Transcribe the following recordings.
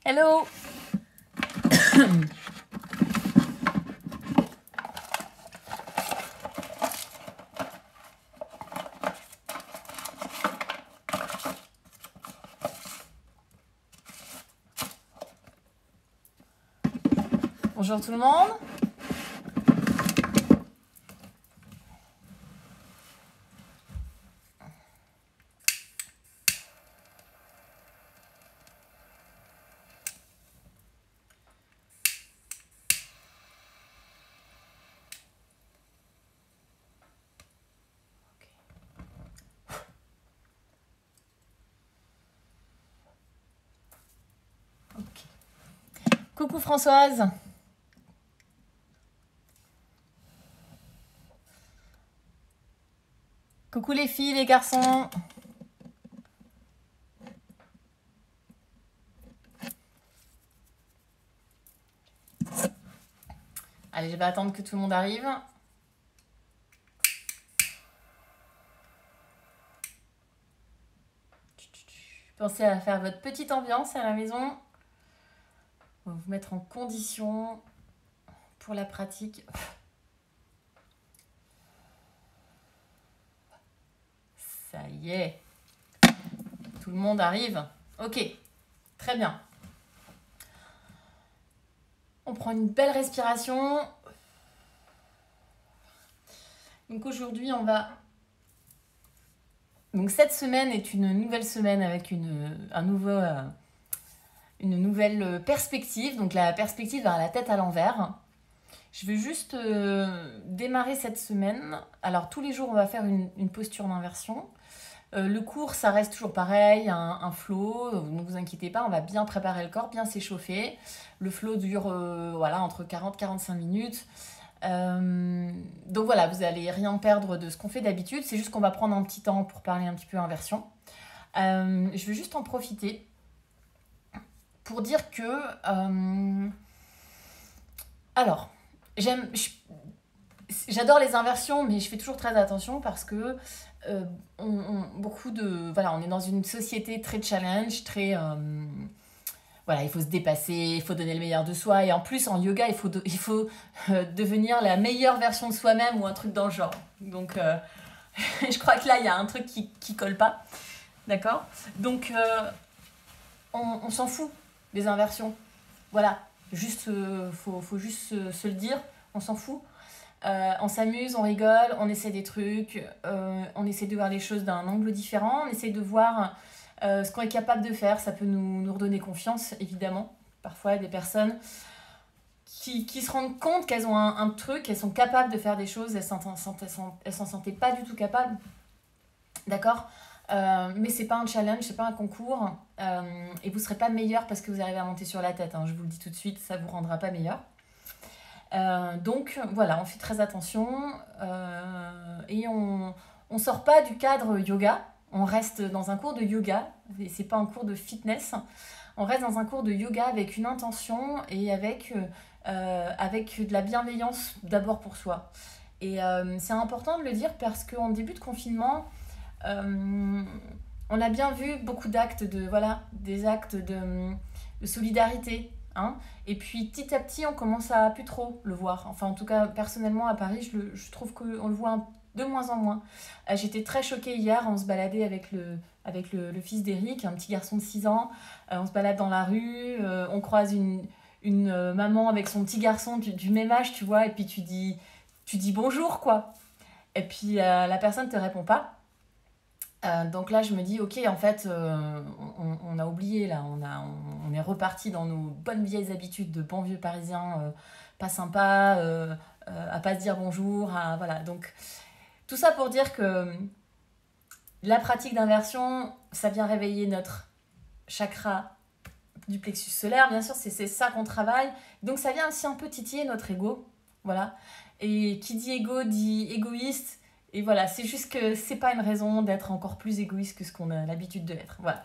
Hello. Bonjour tout le monde. Coucou Françoise. Coucou les filles, les garçons. Allez, je vais attendre que tout le monde arrive. Pensez à faire votre petite ambiance à la maison. On va vous mettre en condition pour la pratique. Ça y est. Tout le monde arrive. Ok, très bien. On prend une belle respiration. Donc aujourd'hui, on va... Donc cette semaine est une nouvelle semaine avec une nouvelle perspective. Donc la perspective vers la tête à l'envers. Je vais juste démarrer cette semaine. Alors tous les jours, on va faire une posture d'inversion. Le cours, ça reste toujours pareil, un flow, ne vous inquiétez pas, on va bien préparer le corps, bien s'échauffer. Le flow dure voilà, entre 40 et 45 minutes. Donc voilà, vous n'allez rien perdre de ce qu'on fait d'habitude, c'est juste qu'on va prendre un petit temps pour parler un petit peu inversion. Je vais juste en profiter pour dire que... alors, j'adore les inversions, mais je fais toujours très attention parce que voilà, on est dans une société très challenge, très voilà, il faut se dépasser, il faut donner le meilleur de soi, et en plus en yoga il faut devenir la meilleure version de soi-même ou un truc dans le genre. Donc je crois que là il y a un truc qui colle pas, d'accord? Donc on s'en fout des inversions, voilà, juste faut juste se le dire, on s'en fout. On s'amuse, on rigole, on essaie des trucs, on essaie de voir les choses d'un angle différent, on essaie de voir ce qu'on est capable de faire. Ça peut nous redonner confiance, évidemment. Parfois, il y a des personnes qui se rendent compte qu'elles ont un truc, elles sont capables de faire des choses, elles s'en sentaient pas du tout capables. D'accord? Mais c'est pas un challenge, c'est pas un concours, et vous serez pas meilleur parce que vous arrivez à monter sur la tête, hein, je vous le dis tout de suite, ça vous rendra pas meilleur. Donc voilà, on fait très attention et on sort pas du cadre yoga, on reste dans un cours de yoga, et c'est pas un cours de fitness, on reste dans un cours de yoga avec une intention et avec de la bienveillance d'abord pour soi. Et c'est important de le dire parce qu'en début de confinement, on a bien vu beaucoup d'actes des actes de solidarité. Hein, et puis petit à petit on commence à plus trop le voir, enfin en tout cas personnellement à Paris je trouve qu'on le voit de moins en moins. J'étais très choquée hier, on se baladait avec le fils d'Eric, un petit garçon de 6 ans, on se balade dans la rue, on croise une maman avec son petit garçon du même âge, tu vois, et puis tu dis bonjour quoi, et puis la personne te répond pas. Donc là je me dis ok, en fait on a oublié là, on est reparti dans nos bonnes vieilles habitudes de bons vieux parisiens pas sympas, à pas se dire bonjour, voilà. Donc tout ça pour dire que la pratique d'inversion, ça vient réveiller notre chakra du plexus solaire, bien sûr, c'est ça qu'on travaille, donc ça vient aussi un peu titiller notre ego, voilà. Et qui dit ego dit égoïste. Et voilà, c'est juste que c'est pas une raison d'être encore plus égoïste que ce qu'on a l'habitude de l'être. Voilà.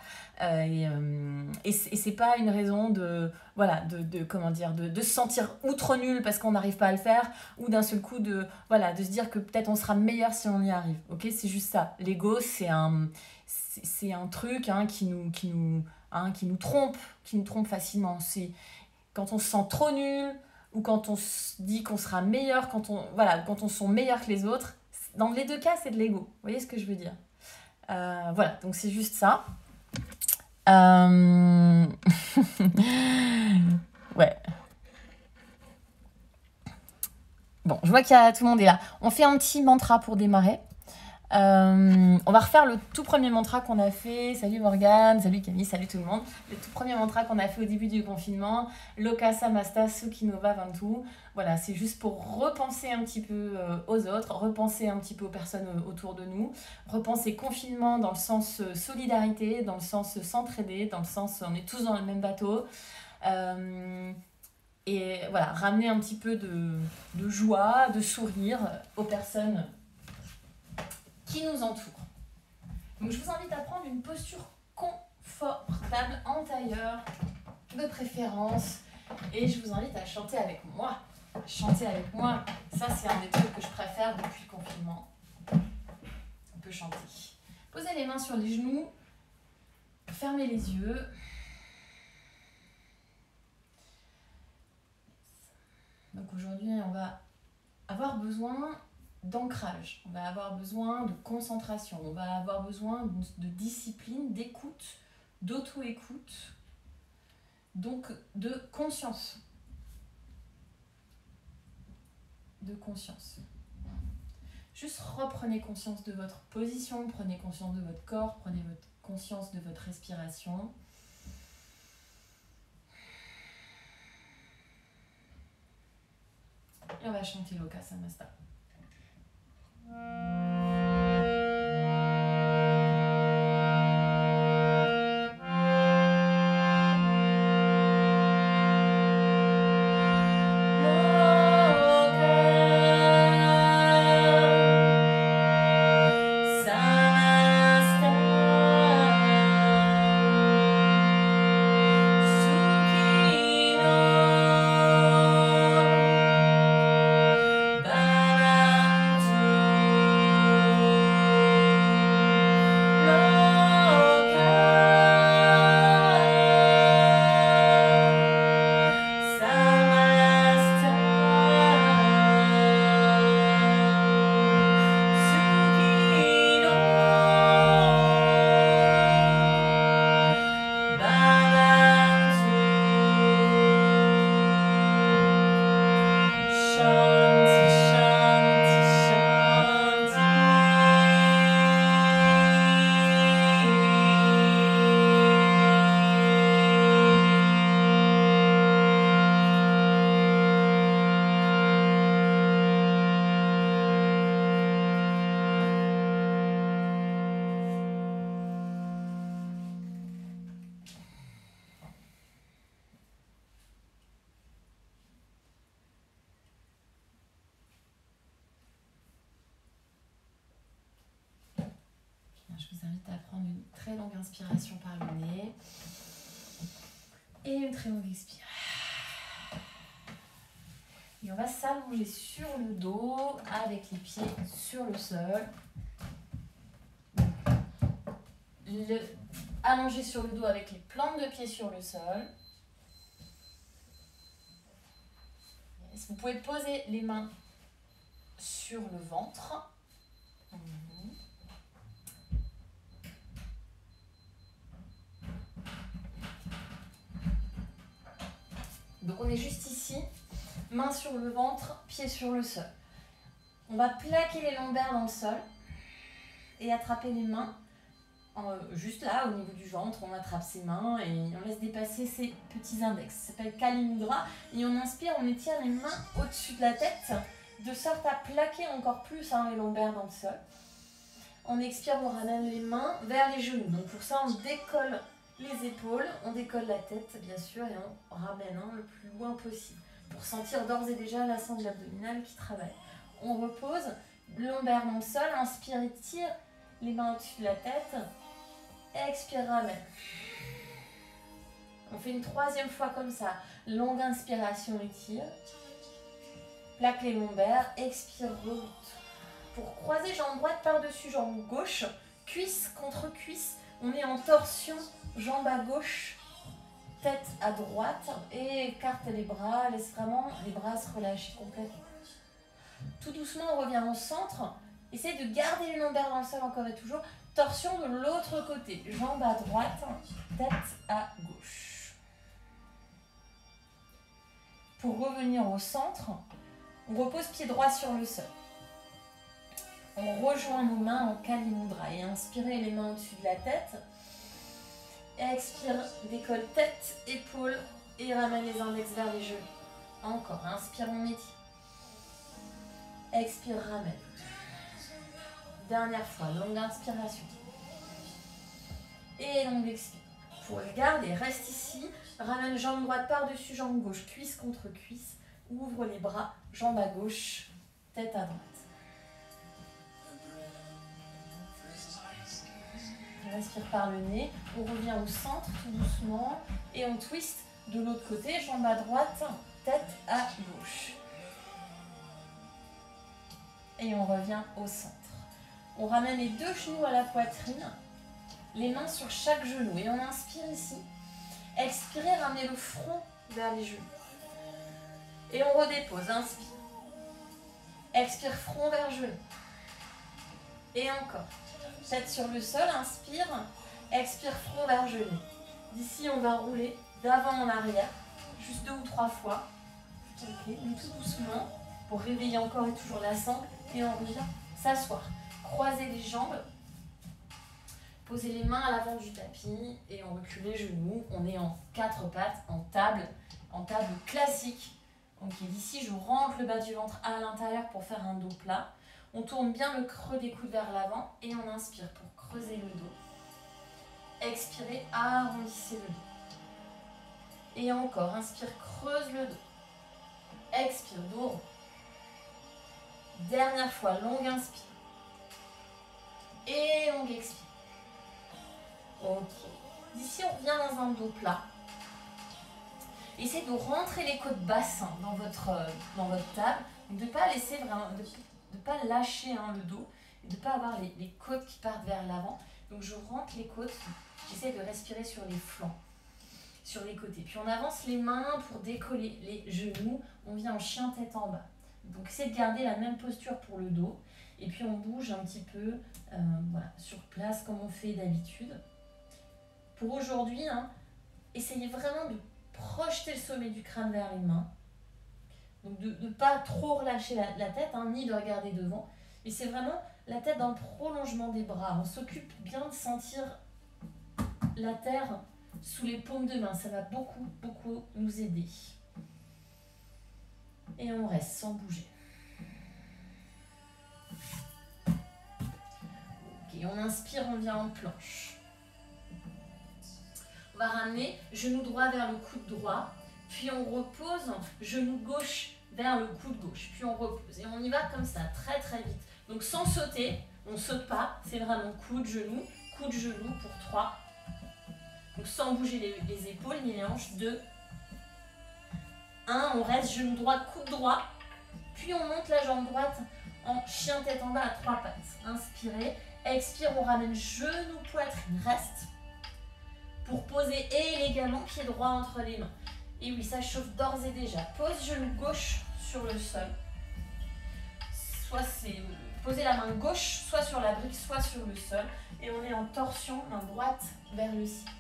Et c'est pas une raison voilà, comment dire, de se sentir outre nul parce qu'on n'arrive pas à le faire, ou d'un seul coup de se dire que peut-être on sera meilleur si on y arrive. Ok, c'est juste ça. L'ego, c'est un truc hein, qui nous hein, qui nous trompent facilement. C'est quand on se sent trop nul ou quand on se dit qu'on sera meilleur, quand on se sent meilleur que les autres. Dans les deux cas, c'est de l'ego. Vous voyez ce que je veux dire? Voilà, donc c'est juste ça. Ouais. Bon, je vois qu'il y a tout le monde est là. On fait un petit mantra pour démarrer. On va refaire le tout premier mantra qu'on a fait. Salut Morgane, salut Camille, salut tout le monde. Le tout premier mantra qu'on a fait au début du confinement. Loka Samasta Sukhinova Vantu. Voilà, c'est juste pour repenser un petit peu aux autres, repenser un petit peu aux personnes autour de nous, repenser confinement dans le sens solidarité, dans le sens s'entraider, dans le sens on est tous dans le même bateau. Et voilà, ramener un petit peu de joie, de sourire aux personnes qui nous entourent. Donc je vous invite à prendre une posture confortable en tailleur, de préférence, et je vous invite à chanter avec moi. Chanter avec moi, ça c'est un des trucs que je préfère depuis le confinement. On peut chanter. Posez les mains sur les genoux, fermez les yeux. Donc aujourd'hui, on va avoir besoin d'ancrage, on va avoir besoin de concentration, on va avoir besoin de discipline, d'écoute, d'auto-écoute, donc de conscience. De conscience. Juste reprenez conscience de votre position, prenez conscience de votre corps, prenez conscience de votre respiration. Et on va chanter Loka Samasta. Je vous invite à prendre une très longue inspiration par le nez et une très longue expiration. Et on va s'allonger sur le dos avec les pieds sur le sol. Allonger sur le dos avec les plantes de pied sur le sol. Vous pouvez poser les mains sur le ventre. Donc on est juste ici, main sur le ventre, pied sur le sol. On va plaquer les lombaires dans le sol et attraper les mains juste là au niveau du ventre. On attrape ses mains et on laisse dépasser ses petits index. Ça s'appelle Kali Mudra. Et on inspire, on étire les mains au-dessus de la tête de sorte à plaquer encore plus les lombaires dans le sol. On expire, on ramène les mains vers les genoux. Donc pour ça, on décolle les épaules, on décolle la tête bien sûr et on ramène le plus loin possible pour sentir d'ores et déjà la sangle abdominale qui travaille. On repose, lombaire dans le sol, inspire, étire les mains au-dessus de la tête, expire, ramène. On fait une troisième fois comme ça, longue inspiration, étire, plaque les lombaires, expire, remonte. Pour croiser jambe droite par-dessus jambe gauche, cuisse contre cuisse, on est en torsion jambe à gauche, tête à droite et écarte les bras, laisse vraiment les bras se relâcher complètement. Tout doucement, on revient au centre. Essaye de garder les lombaires dans le sol encore et toujours. Torsion de l'autre côté. Jambe à droite, tête à gauche. Pour revenir au centre, on repose pied droit sur le sol. On rejoint nos mains en Kali Mudra et inspirez les mains au-dessus de la tête. Expire, décolle tête, épaules et ramène les index vers les genoux. Encore, inspire, on étire. Expire, ramène. Dernière fois, longue inspiration. Et longue expire. Pour garder, reste ici. Ramène jambe droite par-dessus jambe gauche, cuisse contre cuisse. Ouvre les bras, jambe à gauche, tête à droite. On respire par le nez. On revient au centre tout doucement. Et on twist de l'autre côté, jambe à droite, tête à gauche. Et on revient au centre. On ramène les deux genoux à la poitrine, les mains sur chaque genou. Et on inspire ici. Expirez, ramenez le front vers les genoux. Et on redépose, inspire. Expire, front vers genou. Et encore. Tête sur le sol, inspire. Expire, front vers genou. D'ici, on va rouler d'avant en arrière, juste 2 ou 3 fois. Ok, donc tout doucement, pour réveiller encore et toujours la sangle. Et on revient s'asseoir. Croisez les jambes. Posez les mains à l'avant du tapis et on recule les genoux. On est en 4 pattes, en table classique. Ok, d'ici, je rentre le bas du ventre à l'intérieur pour faire un dos plat. On tourne bien le creux des coudes vers l'avant et on inspire pour creuser le dos. Expirez, arrondissez le dos. Et encore, inspire, creuse le dos. Expire, dos rond. Dernière fois, longue inspire. Et longue expire. Ok. D'ici, on revient dans un dos plat. Essayez de rentrer les côtes basses dans votre table. De ne pas laisser vraiment, de pas lâcher le dos. Et de ne pas avoir les côtes qui partent vers l'avant. Donc je rentre les côtes. J'essaie de respirer sur les flancs, sur les côtés. Puis on avance les mains pour décoller les genoux. On vient en chien tête en bas. Donc essayez de garder la même posture pour le dos. Et puis on bouge un petit peu voilà, sur place comme on fait d'habitude. Pour aujourd'hui, essayez vraiment de projeter le sommet du crâne vers les mains. Donc de ne pas trop relâcher la tête, ni de regarder devant. Et c'est vraiment la tête dans le prolongement des bras. On s'occupe bien de sentir la terre sous les paumes de main. Ça va beaucoup, beaucoup nous aider. Et on reste sans bouger. Ok, on inspire, on vient en planche. On va ramener genou droit vers le coude droit. Puis on repose, genou gauche vers le coude gauche. Puis on repose. Et on y va comme ça, très très vite. Donc sans sauter, on ne saute pas. C'est vraiment coude, genou pour 3. Donc sans bouger les épaules ni les hanches. 2. 1, on reste genou droit, coude droit. Puis on monte la jambe droite en chien tête en bas à 3 pattes. Inspirez. Expire, on ramène genou, poitrine. Reste. Pour poser élégamment, pied droit entre les mains. Et oui, ça chauffe d'ores et déjà. Pose genou gauche sur le sol. Soit c'est poser la main gauche, soit sur la brique, soit sur le sol. Et on est en torsion, main droite vers le ciel.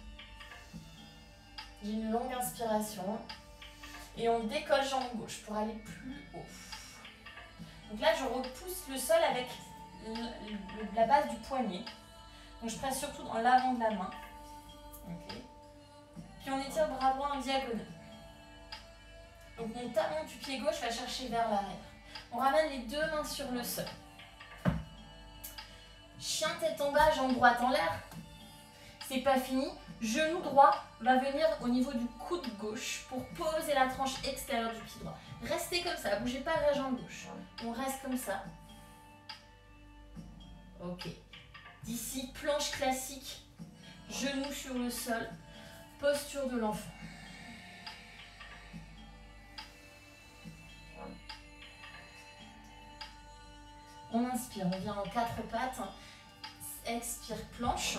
J'ai une longue inspiration. Et on décolle jambe gauche pour aller plus haut. Donc là, je repousse le sol avec la base du poignet. Donc je presse surtout dans l'avant de la main. Okay. Puis on étire le bras droit en diagonale. Donc mon talon du pied gauche va chercher vers l'arrière. On ramène les deux mains sur le sol. Chien tête en bas, jambe droite en l'air. C'est pas fini. Genou droit va venir au niveau du coude gauche pour poser la tranche extérieure du pied droit. Restez comme ça, bougez pas la jambe gauche. On reste comme ça. Ok. D'ici, planche classique. Genou sur le sol. Posture de l'enfant. On inspire, on vient en 4 pattes. Expire, planche.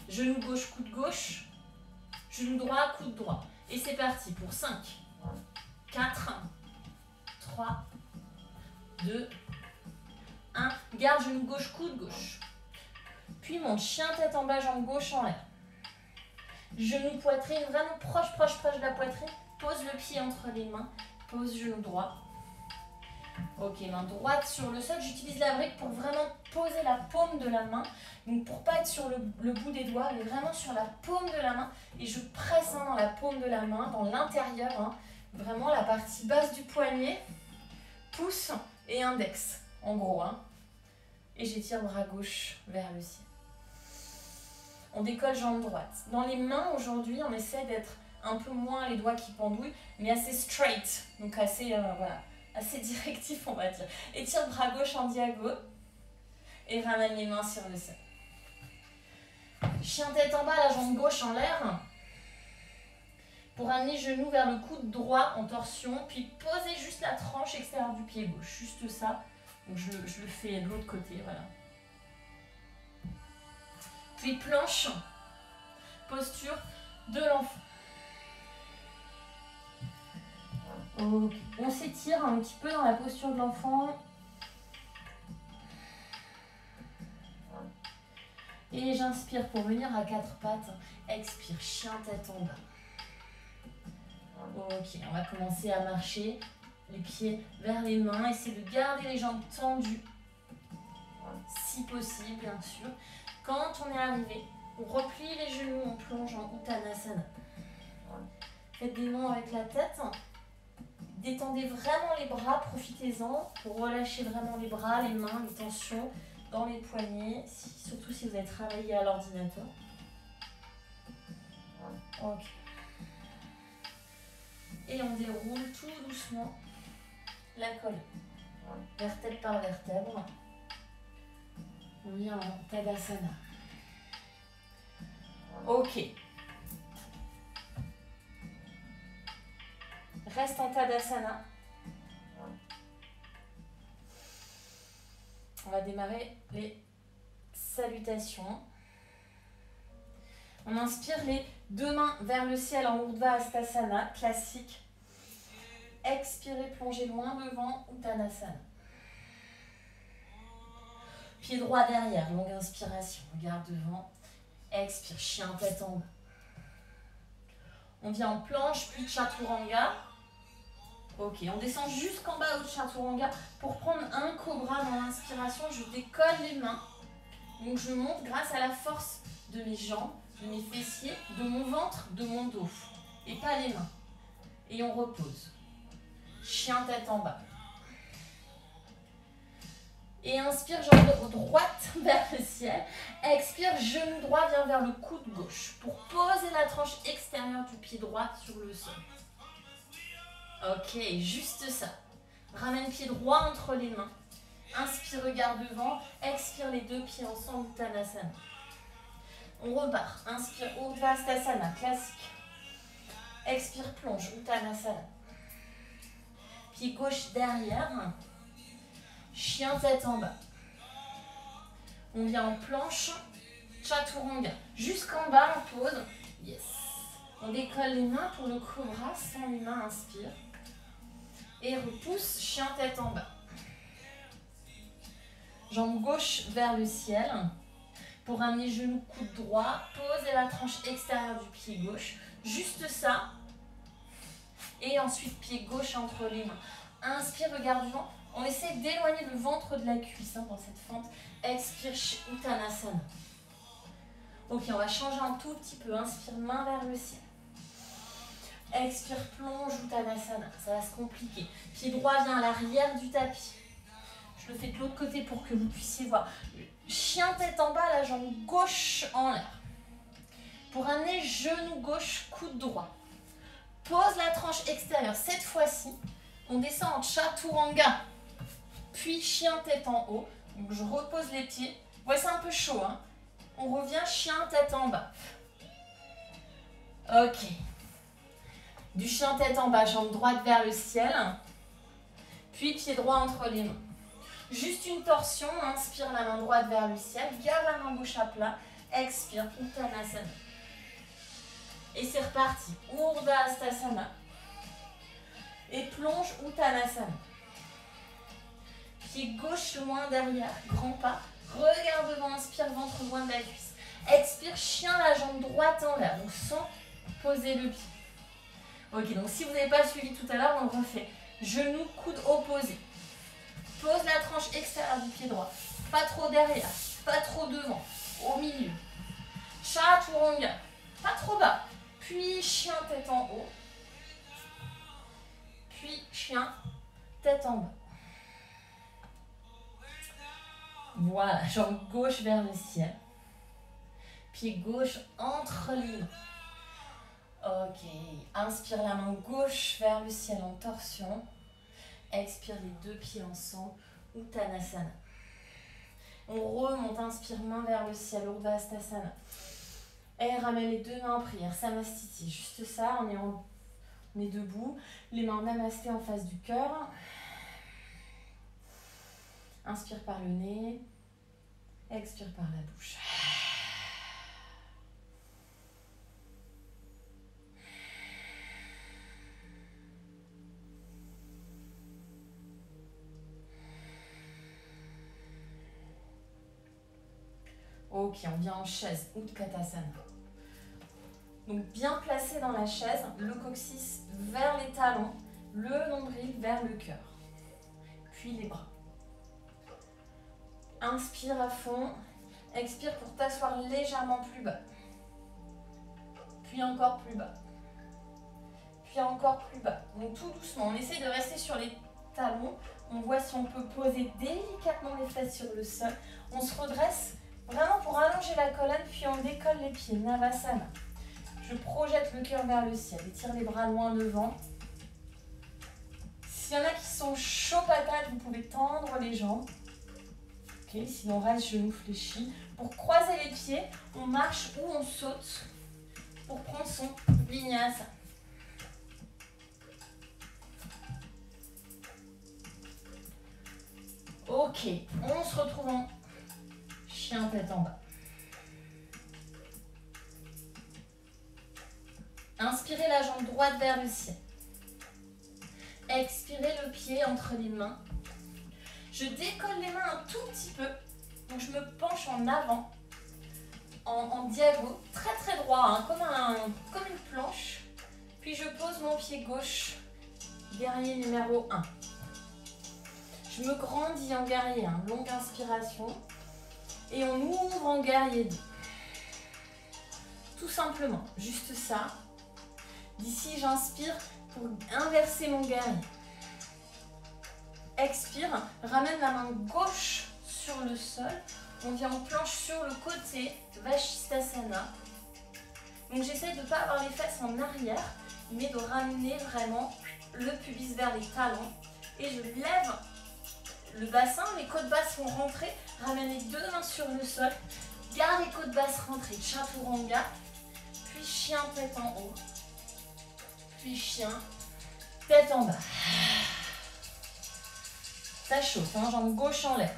Genou gauche, coude gauche. Genou droit, coude droit. Et c'est parti pour 5, 4, 3, 2, 1. Garde genou gauche, coude gauche. Puis monte, chien tête en bas, jambe gauche en l'air. Genou poitrine, vraiment proche de la poitrine. Pose le pied entre les mains. Pose genou droit. Ok, main droite sur le sol. J'utilise la brique pour vraiment poser la paume de la main. Donc pour pas être sur le bout des doigts, mais vraiment sur la paume de la main. Et je presse dans la paume de la main, dans l'intérieur. Vraiment la partie basse du poignet. Pouce et index, en gros. Et j'étire bras gauche vers le ciel. On décolle jambe droite. Dans les mains, aujourd'hui, on essaie d'être un peu moins les doigts qui pendouillent, mais assez straight. Donc assez, voilà, assez directif, on va dire. Étire bras gauche en diagonale et ramène les mains sur le sol. Chien tête en bas, la jambe gauche en l'air. Pour amener genou vers le coude droit en torsion, puis poser juste la tranche extérieure du pied gauche. Juste ça. Donc je le fais de l'autre côté, voilà. Puis planche, posture de l'enfant. Okay. On s'étire un petit peu dans la posture de l'enfant. Et j'inspire pour venir à quatre pattes. Expire, chien tête en bas. Ok, on va commencer à marcher. Les pieds vers les mains. Essayez de garder les jambes tendues. Si possible, bien sûr. Quand on est arrivé, on replie les genoux, on plonge en Uttanasana. Faites des noms avec la tête. Détendez vraiment les bras, profitez-en pour relâcher vraiment les bras, les mains, les tensions dans les poignets, surtout si vous avez travaillé à l'ordinateur. Ok. Et on déroule tout doucement la colonne, vertèbre par vertèbre. On vient en Tadasana. Ok. Reste en Tadasana. On va démarrer les salutations. On inspire les deux mains vers le ciel en Urdhva Hastasana, classique. Expirez, plongez loin devant, Uttanasana. Pied droit derrière, longue inspiration, regarde devant. Expire, chien tête en bas. On vient en planche, puis Chaturanga. Ok, on descend jusqu'en bas au Chaturanga. Pour prendre un cobra dans l'inspiration, je décolle les mains. Donc je monte grâce à la force de mes jambes, de mes fessiers, de mon ventre, de mon dos. Et pas les mains. Et on repose. Chien tête en bas. Et inspire, jambe droite vers le ciel. Expire, genou droit vient vers le coude gauche. Pour poser la tranche extérieure du pied droit sur le sol. Ok, juste ça. Ramène pied droit entre les mains. Inspire, regarde devant. Expire les deux pieds ensemble, Uttanasana. On repart. Inspire, Urdhva Hastasana, classique. Expire, plonge, Uttanasana. Pied gauche derrière. Chien tête en bas. On vient en planche, Chaturanga. Jusqu'en bas, on pose. Yes. On décolle les mains pour le cobra, sans les mains, inspire. Et repousse, chien tête en bas. Jambe gauche vers le ciel. Pour amener genou, coude droit. Posez la tranche extérieure du pied gauche. Juste ça. Et ensuite, pied gauche entre les mains. Inspire, regarde devant. On essaie d'éloigner le ventre de la cuisse dans cette fente. Expire, Uttanasana. Ok, on va changer un tout petit peu. Inspire, main vers le ciel. Expire, plonge, Uttanasana. Ça va se compliquer. Pied droit vient à l'arrière du tapis. Je le fais de l'autre côté pour que vous puissiez voir. Chien tête en bas, la jambe gauche en l'air. Pour amener genou gauche, coude droit. Pose la tranche extérieure. Cette fois-ci, on descend en Chaturanga. Puis chien tête en haut. Donc je repose les pieds. Ouais, c'est un peu chaud. On revient chien tête en bas. Ok. Du chien tête en bas, jambe droite vers le ciel. Puis pied droit entre les mains. Juste une torsion. Inspire la main droite vers le ciel. Garde la main gauche à plat. expire, Uttanasana. Et c'est reparti, Urdhva Hastasana. Et plonge Uttanasana. Pied gauche loin derrière, grand pas. Regarde devant, inspire, ventre loin de la cuisse. Expire, chien, la jambe droite en l'air, donc sans poser le pied. Ok, donc si vous n'avez pas suivi tout à l'heure, on le refait. Genou, coude opposé. Pose la tranche extérieure du pied droit. Pas trop derrière, pas trop devant, au milieu. Chaturanga, pas trop bas. Puis chien, tête en haut. Puis chien, tête en bas. Voilà, jambe gauche vers le ciel. Pied gauche entre les mains. Ok, inspire la main gauche vers le ciel en torsion. Expire les deux pieds ensemble, Uttanasana. On remonte, inspire main vers le ciel, Urdhva Hastasana. Et ramène les deux mains en prière, Samastiti. Juste ça, on est debout. Les mains namasté en face du cœur. Inspire par le nez. Expire par la bouche. Ok, on vient en chaise, Utkatasana. Donc bien placé dans la chaise, le coccyx vers les talons, le nombril vers le cœur. Puis les bras. Inspire à fond, expire pour t'asseoir légèrement plus bas. Puis encore plus bas. Puis encore plus bas. Donc tout doucement, on essaie de rester sur les talons. On voit si on peut poser délicatement les fesses sur le sol. On se redresse vraiment pour allonger la colonne, puis on décolle les pieds, Navasana. Je projette le cœur vers le ciel, étire les bras loin devant. S'il y en a qui sont chauds patates, vous pouvez tendre les jambes. Ok, sinon reste genou fléchi. Pour croiser les pieds, on marche ou on saute pour prendre son vinyasa. Ok, on se retrouve en chien tête en bas. Inspirez la jambe droite vers le ciel. Expirez le pied entre les mains. Je décolle les mains un tout petit peu. Donc je me penche en avant, en diagonale, très très droit, hein, comme une planche. Puis je pose mon pied gauche, guerrier numéro 1. Je me grandis en guerrier 1, longue inspiration. Et on ouvre en guerrier 2. Tout simplement, juste ça. D'ici, j'inspire pour inverser mon guerrier. Expire, ramène la main gauche sur le sol. On vient en planche sur le côté, Vashisthasana. Donc j'essaie de ne pas avoir les fesses en arrière, mais de ramener vraiment le pubis vers les talons. Et je lève le bassin, les côtes basses sont rentrées. Ramène les deux mains sur le sol. Garde les côtes basses rentrées, Chaturanga. Puis chien tête en haut. Puis chien tête en bas. Ça chauffe, hein, jambe gauche en l'air.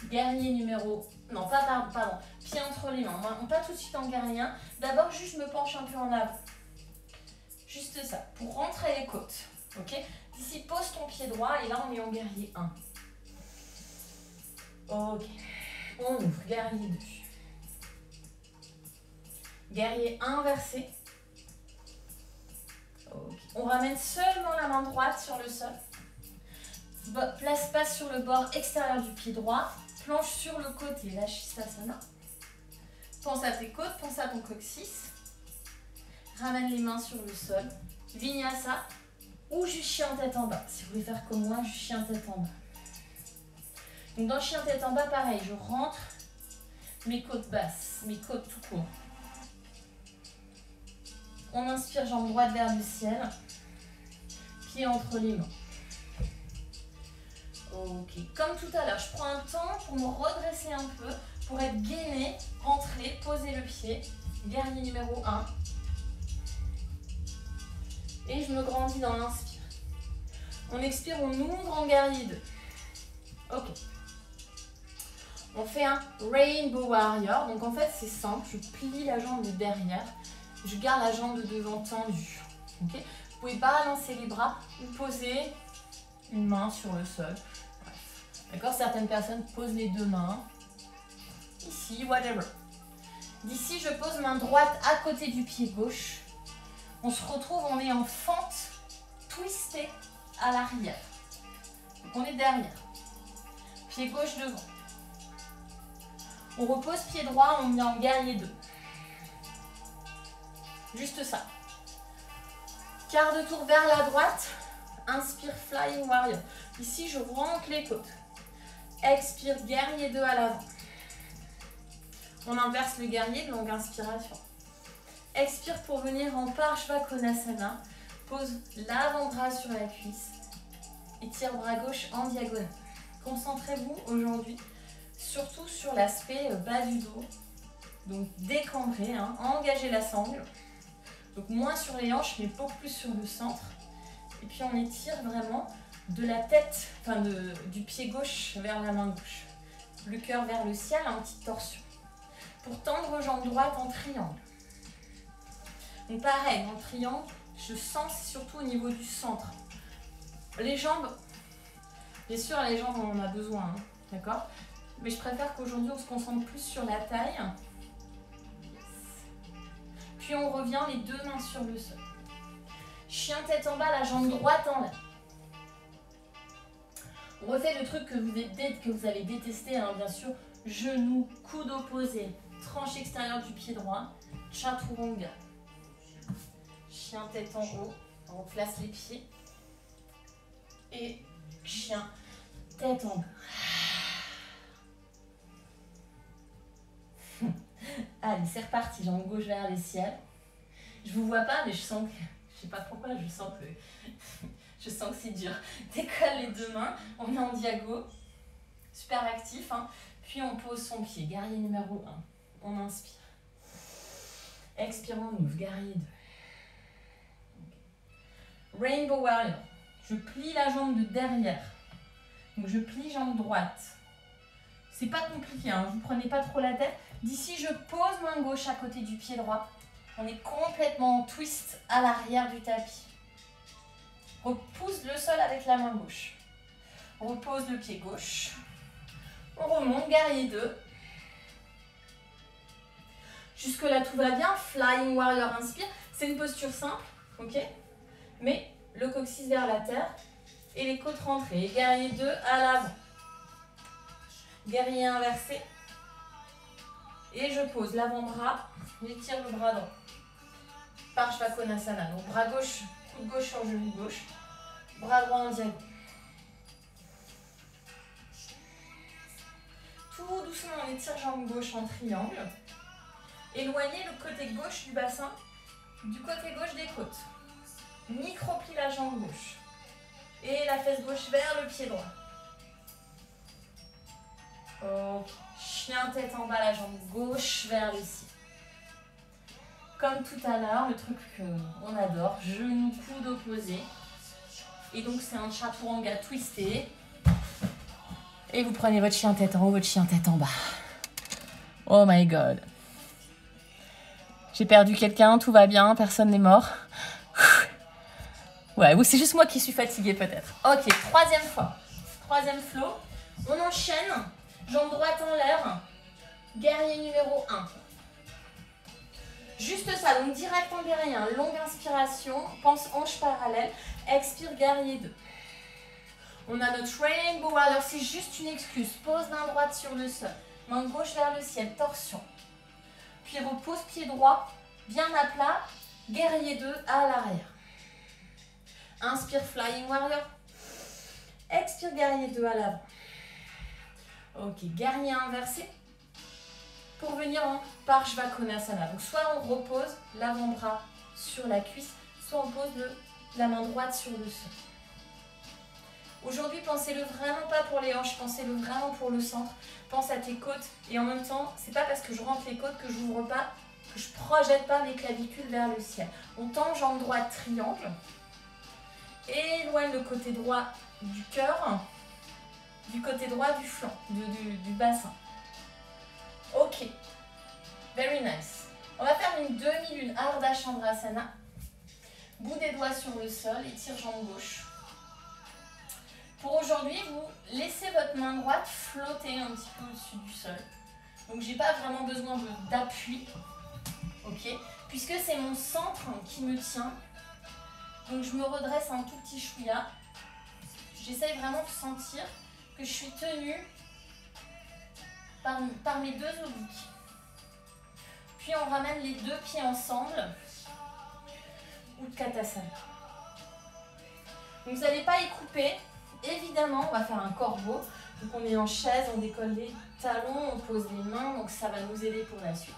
Guerrier numéro... Non, pardon. Pied entre les mains. On pas tout de suite en guerrier 1. D'abord, juste je me penche un peu en avant. Juste ça, pour rentrer les côtes. Ok. D'ici, pose ton pied droit et là, on est en guerrier 1. Ok. On ouvre, guerrier 2. Guerrier inversé. Okay. On ramène seulement la main droite sur le sol. Place pas sur le bord extérieur du pied droit. Planche sur le côté, Vashisthasana. Pense à tes côtes, pense à ton coccyx. Ramène les mains sur le sol. Vinyasa ou juste chien tête en bas. Si vous voulez faire comme moi, juste chien tête en bas. Donc dans chien tête en bas, pareil, je rentre mes côtes basses, mes côtes tout court. On inspire, jambe droite vers le ciel. Pied entre les mains. Ok, comme tout à l'heure, je prends un temps pour me redresser un peu, pour être gainé, rentrer, poser le pied. Guerrier numéro 1. Et je me grandis dans l'inspire. On expire, on ouvre en guerrier 2. Ok. On fait un Rainbow Warrior. Donc en fait, c'est simple. Je plie la jambe de derrière. Je garde la jambe de devant tendue. Okay, vous pouvez balancer les bras ou poser une main sur le sol. D'accord, certaines personnes posent les deux mains. Ici, whatever. D'ici, je pose main droite à côté du pied gauche. On se retrouve, on est en fente twistée à l'arrière. Donc on est derrière. Pied gauche devant. On repose pied droit, on vient en guerrier 2. Juste ça. Quart de tour vers la droite. Inspire, Flying Warrior. Ici, je rentre les côtes. Expire, guerrier 2 à l'avant. On inverse le guerrier, longue inspiration. Expire pour venir en Parshvakonasana. Pose l'avant-bras sur la cuisse. Étire bras gauche en diagonale. Concentrez-vous aujourd'hui surtout sur l'aspect bas du dos. Donc décambrer, hein, engager la sangle. Donc moins sur les hanches, mais beaucoup plus sur le centre. Et puis on étire vraiment de la tête, enfin du pied gauche vers la main gauche. Le cœur vers le ciel, en petite torsion. Pour tendre jambe droite en triangle. Donc pareil, en triangle, je sens surtout au niveau du centre. Les jambes, bien sûr les jambes on en a besoin, hein, d'accord? Mais je préfère qu'aujourd'hui on se concentre plus sur la taille. Puis on revient les deux mains sur le sol. Chien tête en bas, la jambe droite en l'air. On refait le truc que vous avez détesté, hein, bien sûr. Genou, coude opposé, tranche extérieure du pied droit, chaturanga. Chien tête en haut, on place les pieds. Et chien tête en bas. Allez, c'est reparti, jambe gauche vers le ciel. Je vous vois pas, mais je sens que, je sais pas pourquoi, je sens que c'est dur. Décolle les deux mains, on est en diago, super actif, hein. Puis on pose son pied, guerrier numéro 1. On inspire. Expire, on ouvre, guerrier 2. Okay. Rainbow Warrior. Je plie la jambe de derrière. Donc je plie jambe droite. C'est pas compliqué, hein, vous prenez pas trop la tête. D'ici, je pose main gauche à côté du pied droit. On est complètement en twist à l'arrière du tapis. Repousse le sol avec la main gauche. On repose le pied gauche. On remonte, guerrier 2. Jusque là, tout va bien. Flying Warrior, inspire. C'est une posture simple, ok? Mais le coccyx vers la terre et les côtes rentrées. Guerrier 2 à l'avant. Guerrier inversé. Et je pose l'avant-bras, j'étire le bras droit. Parshvakonasana. Donc bras gauche, coude gauche sur genou gauche. Bras droit en diagonale. Tout doucement, on étire jambe gauche en triangle. Éloignez le côté gauche du bassin du côté gauche des côtes. Micro-plie la jambe gauche. Et la fesse gauche vers le pied droit. Ok. Chien tête en bas, la jambe gauche vers le ciel. Comme tout à l'heure, le truc qu'on adore, genou, coude opposé. Et donc c'est un chaturanga twisté. Et vous prenez votre chien tête en haut, votre chien tête en bas. Oh my god. J'ai perdu quelqu'un, tout va bien, personne n'est mort. Ouais, ou c'est juste moi qui suis fatiguée peut-être. Ok, troisième fois. Troisième flow. On enchaîne. Jambe droite en l'air. Guerrier numéro 1. Juste ça, donc direct en guerrier. Longue inspiration. Pense hanche parallèle. Expire, guerrier 2. On a notre Rainbow Warrior. C'est juste une excuse. Pose main droite sur le sol. Main gauche vers le ciel. Torsion. Puis repose pied droit. Bien à plat. Guerrier 2 à l'arrière. Inspire, Flying Warrior. Expire, guerrier 2 à l'avant. Ok, guerrier inversé. Pour venir en Parshvakonasana. Donc soit on repose l'avant-bras sur la cuisse, soit on pose la main droite sur le sol. Aujourd'hui, pensez-le vraiment pas pour les hanches, pensez-le vraiment pour le centre. Pense à tes côtes et en même temps, c'est pas parce que je rentre les côtes que j'ouvre pas, que je projette pas mes clavicules vers le ciel. On tend jambe droite triangle. Éloigne le côté droit du cœur, du côté droit du flanc, du bassin. Very nice. On va faire une demi-lune Ardha Chandrasana. Bout des doigts sur le sol, étire jambe gauche. Pour aujourd'hui, vous laissez votre main droite flotter un petit peu au-dessus du sol. Donc j'ai pas vraiment besoin d'appui, ok, puisque c'est mon centre qui me tient. Donc je me redresse un tout petit chouïa. J'essaye vraiment de sentir que je suis tenue par mes deux obliques. Puis on ramène les deux pieds ensemble. Utkatasana. Donc vous n'allez pas y couper. Évidemment, on va faire un corbeau. Donc on est en chaise, on décolle les talons, on pose les mains. Donc ça va nous aider pour la suite.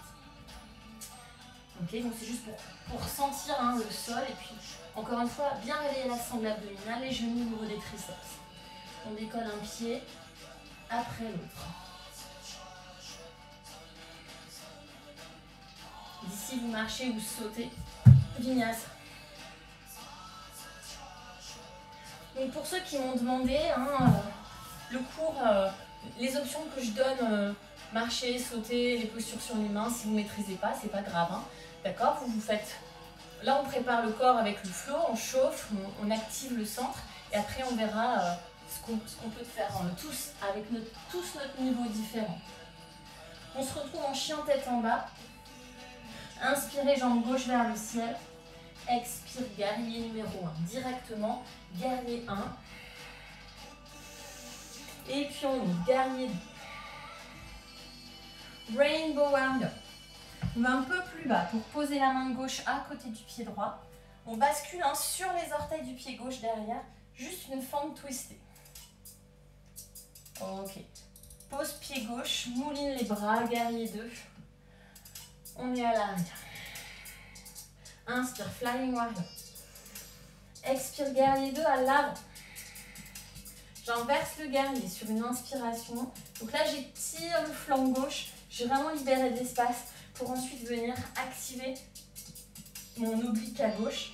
Ok, donc c'est juste pour sentir le sol. Et puis, encore une fois, bien réveiller la sangle abdominale, les genoux au niveau des triceps. On décolle un pied après l'autre. D'ici, vous marchez ou sautez. Vinyasa. Donc pour ceux qui m'ont demandé, le cours, les options que je donne, marcher, sauter, les postures sur les mains, si vous ne maîtrisez pas, c'est pas grave. D'accord, vous faites. Là, on prépare le corps avec le flow, on chauffe, on active le centre, et après on verra ce qu'on peut faire tous avec tous notre niveau différent. On se retrouve en chien tête en bas. Inspirez, jambe gauche vers le ciel. Expire, guerrier numéro 1. Directement, guerrier 1. Et puis on monte, guerrier 2. Rainbow Warrior. On va un peu plus bas pour poser la main gauche à côté du pied droit. On bascule sur les orteils du pied gauche derrière. Juste une forme twistée. Ok. Pose pied gauche, mouline les bras, guerrier 2. On est à l'arrière. Inspire, Flying Warrior. Expire, guerrier 2 à l'avant. J'inverse le guerrier sur une inspiration. Donc là, j'étire le flanc gauche. J'ai vraiment libéré de l'espace pour ensuite venir activer mon oblique à gauche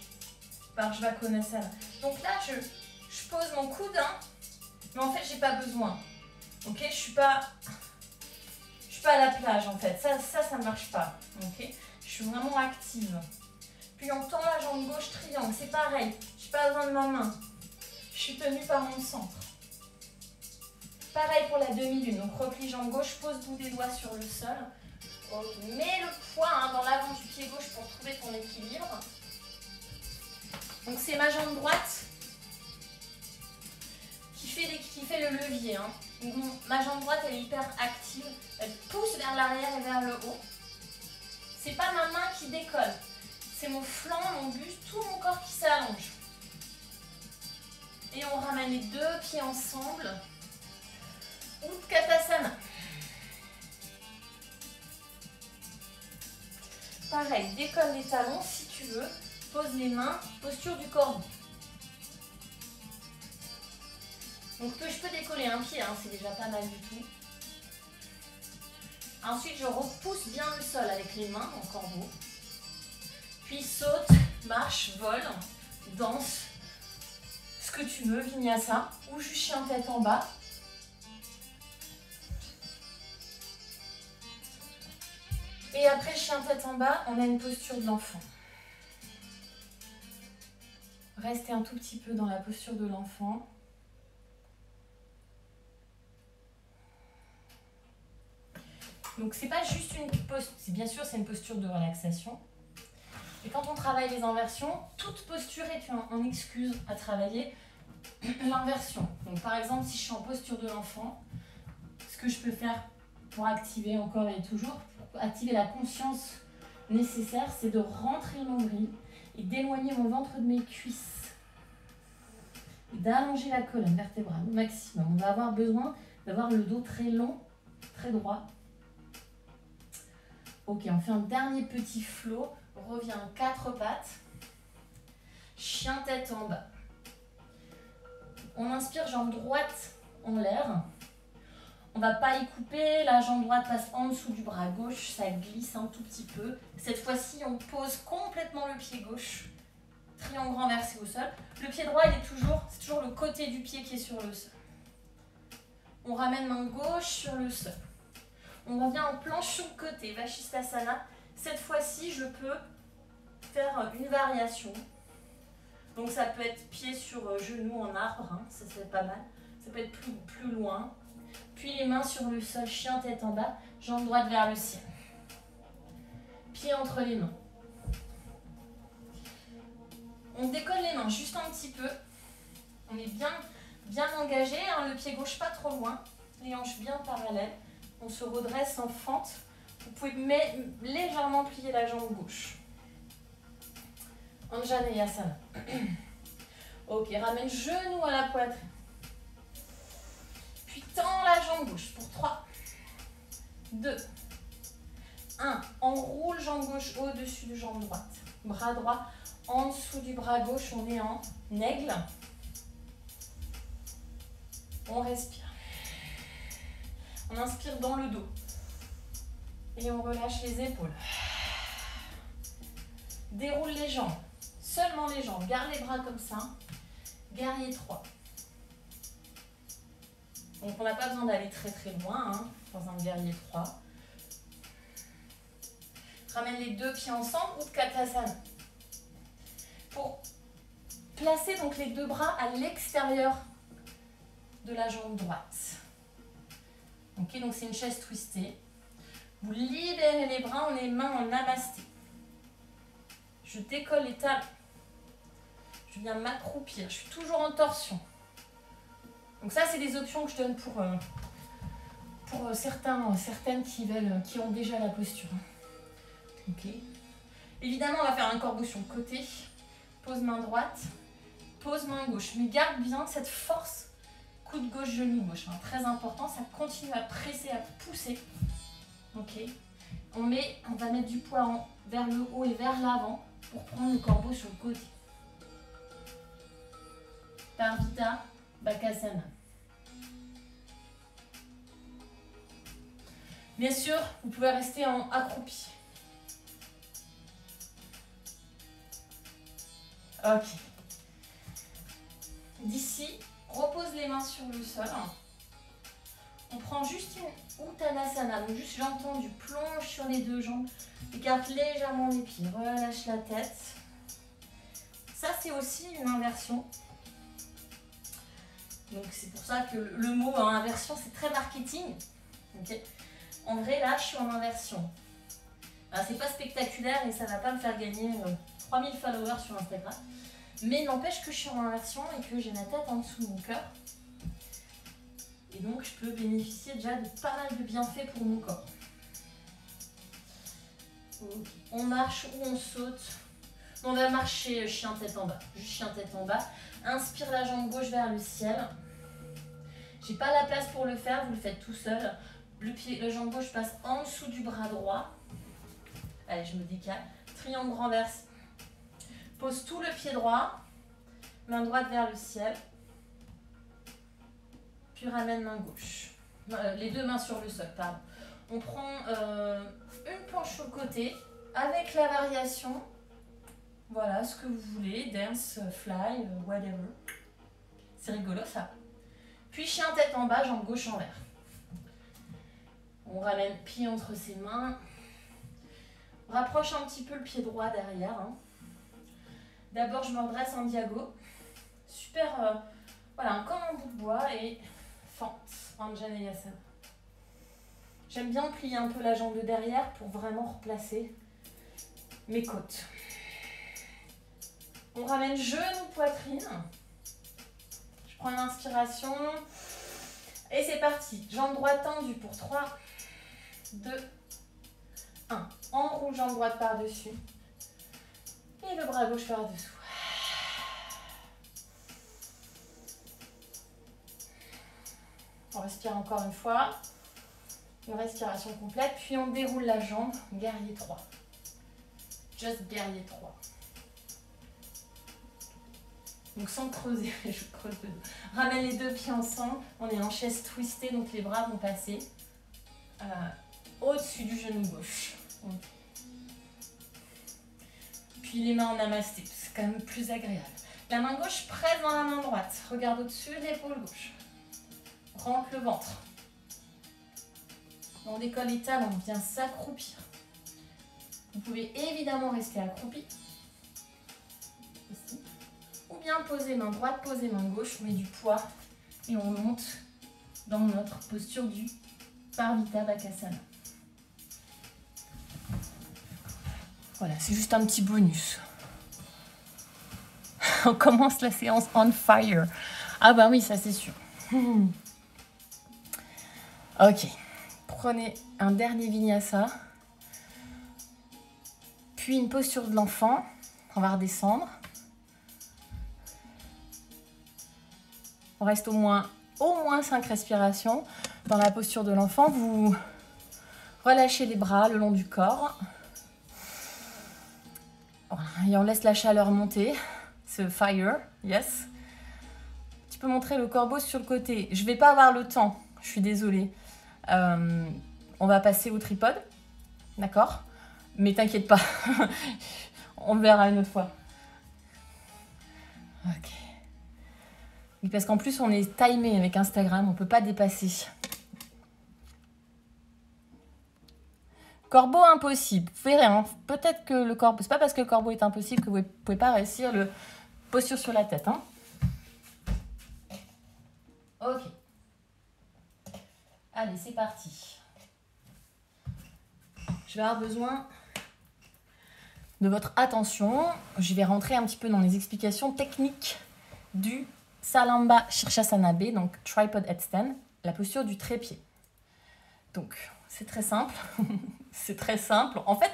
par Jvakonasana. Donc là, je pose mon coude, mais en fait, j'ai pas besoin. Ok, je suis pas à la plage en fait. Ça marche pas. Ok, je suis vraiment active. Puis on tend la jambe gauche, triangle. C'est pareil. Je n'ai pas besoin de ma main. Je suis tenue par mon centre. Pareil pour la demi-lune. Donc replie jambe gauche, pose bout des doigts sur le sol. Okay. Mets le poids dans l'avant du pied gauche pour trouver ton équilibre. Donc c'est ma jambe droite qui fait le levier. Donc, ma jambe droite elle est hyper active. Elle pousse vers l'arrière et vers le haut. C'est pas ma main qui décolle. C'est mon flanc, mon buste, tout mon corps qui s'allonge. Et on ramène les deux pieds ensemble. Utkatasana. Pareil, décolle les talons si tu veux. Pose les mains, posture du corbeau. Donc je peux décoller un pied, c'est déjà pas mal du tout. Ensuite, je repousse bien le sol avec les mains en corbeau. Puis saute, marche, vole, danse, ce que tu veux, vinyasa, ou juste chien tête en bas. Et après chien tête en bas, on a une posture de l'enfant. Restez un tout petit peu dans la posture de l'enfant. Donc c'est pas juste une posture, bien sûr c'est une posture de relaxation. Et quand on travaille les inversions, toute posture est une excuse à travailler l'inversion. Donc par exemple, si je suis en posture de l'enfant, ce que je peux faire pour activer encore et toujours, pour activer la conscience nécessaire, c'est de rentrer le nombril et d'éloigner mon ventre de mes cuisses. Et d'allonger la colonne vertébrale au maximum. On va avoir besoin d'avoir le dos très long, très droit. Ok, on fait un dernier petit flow. On revient en 4 pattes. Chien tête en bas. On inspire, jambe droite en l'air. On ne va pas y couper. La jambe droite passe en dessous du bras gauche. Ça glisse un tout petit peu. Cette fois-ci, on pose complètement le pied gauche. Triangle renversé au sol. Le pied droit, c'est toujours le côté du pied qui est sur le sol. On ramène main gauche sur le sol. On revient en planche sur le côté, Vashisthasana. Cette fois-ci, je peux faire une variation. Donc ça peut être pied sur genou en arbre, hein, ça c'est pas mal. Ça peut être plus loin. Puis les mains sur le sol, chien tête en bas, jambe droite vers le ciel. Pied entre les mains. On décolle les mains juste un petit peu. On est bien engagé, hein, le pied gauche pas trop loin. Les hanches bien parallèles. On se redresse en fente. Vous pouvez légèrement plier la jambe gauche. Anjaneyasana. Ok, ramène genou à la poitrine. Puis tends la jambe gauche pour 3, 2, 1. Enroule jambe gauche au-dessus de jambe droite. Bras droit en dessous du bras gauche, on est en aigle. On respire. On inspire dans le dos. Et on relâche les épaules. Déroule les jambes. Seulement les jambes. Garde les bras comme ça. Guerrier 3. Donc on n'a pas besoin d'aller très loin hein, dans un guerrier 3. Ramène les deux pieds ensemble, Utkatasana. Pour placer donc les deux bras à l'extérieur de la jambe droite. Ok, donc c'est une chaise twistée. Vous libérez les bras, on est mains en namasté. Je décolle les talons. Je viens m'accroupir. Je suis toujours en torsion. Donc ça, c'est des options que je donne pour certaines qui ont déjà la posture. Ok. Évidemment, on va faire un corbeau sur le côté. Pose main droite. Pose main gauche. Mais garde bien cette force. Coude gauche, genou gauche. Hein. Très important. Ça continue à presser, à pousser. Ok. On va mettre du poids vers le haut et vers l'avant pour prendre le corbeau sur le côté. Parvita Bakasana. Bien sûr, vous pouvez rester en accroupi. Ok. D'ici, repose les mains sur le sol. On prend juste une Uttanasana, donc juste jambes tendues, plonge sur les deux jambes, écarte légèrement les pieds, relâche la tête. Ça, c'est aussi une inversion. Donc c'est pour ça que le mot inversion, c'est très marketing. Okay. En vrai, là, je suis en inversion. C'est pas spectaculaire et ça va pas me faire gagner 3000 followers sur Instagram. Mais n'empêche que je suis en inversion et que j'ai ma tête en dessous de mon cœur. Et donc, je peux bénéficier déjà de pas mal de bienfaits pour mon corps. Okay. On marche ou on saute. On va marcher chien tête en bas. Juste chien tête en bas. Inspire la jambe gauche vers le ciel. J'ai pas la place pour le faire, vous le faites tout seul. La jambe gauche passe en dessous du bras droit. Allez, je me décale. Triangle renversé. Pose tout le pied droit. Main droite vers le ciel. Puis ramène main gauche. Les deux mains sur le sol, pardon. On prend une planche sur le côté avec la variation. Voilà, ce que vous voulez. Dance, fly, whatever. C'est rigolo ça. Puis chien tête en bas, jambe gauche en l'air. On ramène pied entre ses mains. On rapproche un petit peu le pied droit derrière. Hein. D'abord, je me redresse en diago. Super, voilà, comme un bout de bois et fente, Anjaneyasana. J'aime bien plier un peu la jambe de derrière pour vraiment replacer mes côtes. On ramène genou, poitrine. Je prends une inspiration. Et c'est parti. Jambe droite tendue pour 3, 2, 1. Enroule jambe droite par-dessus. Et le bras gauche par-dessous. On respire encore une fois. Une respiration complète. Puis on déroule la jambe. Guerrier 3. Just guerrier 3. Donc sans creuser, je creuse le dos. Ramène les deux pieds ensemble. On est en chaise twistée, donc les bras vont passer au-dessus du genou gauche. Okay. Puis les mains en namasté, c'est quand même plus agréable. La main gauche presse dans la main droite. Regarde au-dessus de l'épaule gauche. Rentre le ventre. On décolle les talons, on vient s'accroupir. Vous pouvez évidemment rester accroupi. Ici. Ou bien poser main droite, poser main gauche, on met du poids et on monte dans notre posture du Parvita Bakasana. Voilà, c'est juste un petit bonus. On commence la séance on fire. Ah bah oui, ça c'est sûr. Ok. Prenez un dernier vinyasa. Puis une posture de l'enfant. On va redescendre. On reste au moins 5 respirations. Dans la posture de l'enfant, vous relâchez les bras le long du corps. Voilà, et on laisse la chaleur monter. Ce fire, yes. Tu peux montrer le corbeau sur le côté. Je ne vais pas avoir le temps, je suis désolée. On va passer au tripode, d'accord? Mais t'inquiète pas, on verra une autre fois. Ok. Oui, parce qu'en plus, on est timé avec Instagram, on ne peut pas dépasser. Corbeau impossible. Vous verrez, hein, peut-être que le corbeau... C'est pas parce que le corbeau est impossible que vous ne pouvez pas réussir le posture sur la tête. Hein. Ok. Allez, c'est parti. Je vais avoir besoin de votre attention. Je vais rentrer un petit peu dans les explications techniques du Salamba Shirshasana B, donc Tripod Headstand, la posture du trépied. Donc, c'est très simple. C'est très simple. En fait